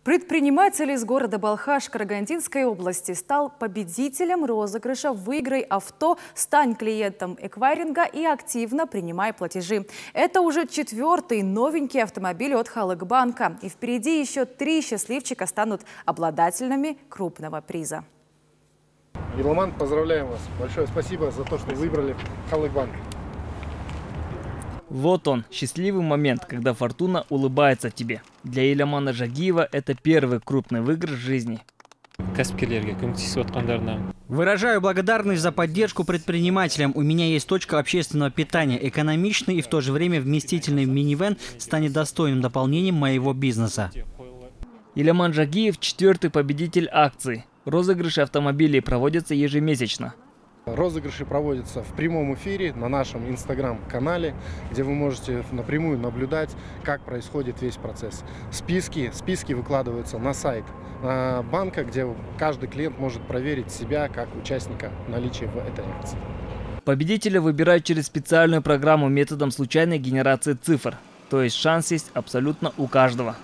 Предприниматель из города Балхаш Карагандинской области стал победителем розыгрыша «Выиграй авто, стань клиентом эквайринга и активно принимай платежи». Это уже 4-й новенький автомобиль от Халык-банка. И впереди еще 3 счастливчика станут обладателями крупного приза. Иламан, поздравляем вас. Большое спасибо за то, что выбрали Халык-банк. Вот он, счастливый момент, когда фортуна улыбается тебе. Для Иламана Жагиева это первый крупный выигрыш в жизни. Выражаю благодарность за поддержку предпринимателям. У меня есть точка общественного питания. Экономичный и в то же время вместительный минивэн станет достойным дополнением моего бизнеса. Иламан Жагиев – 4-й победитель акции. Розыгрыши автомобилей проводятся ежемесячно. Розыгрыши проводятся в прямом эфире на нашем инстаграм-канале, где вы можете напрямую наблюдать, как происходит весь процесс. Списки выкладываются на сайт банка, где каждый клиент может проверить себя как участника наличия в этой акции. Победителя выбирают через специальную программу методом случайной генерации цифр. То есть шанс есть абсолютно у каждого.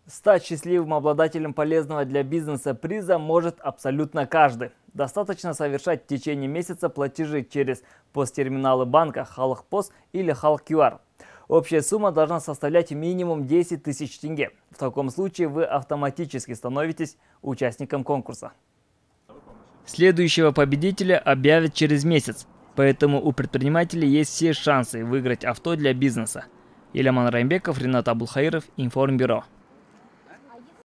Стать счастливым обладателем полезного для бизнеса приза может абсолютно каждый. Достаточно совершать в течение месяца платежи через посттерминалы банка Халык-Пост или Халык-QR. Общая сумма должна составлять минимум 10 тысяч тенге. В таком случае вы автоматически становитесь участником конкурса. Следующего победителя объявят через месяц, поэтому у предпринимателей есть все шансы выиграть авто для бизнеса. Иламан Раймбеков, Ринат Абулхаиров, Информбюро.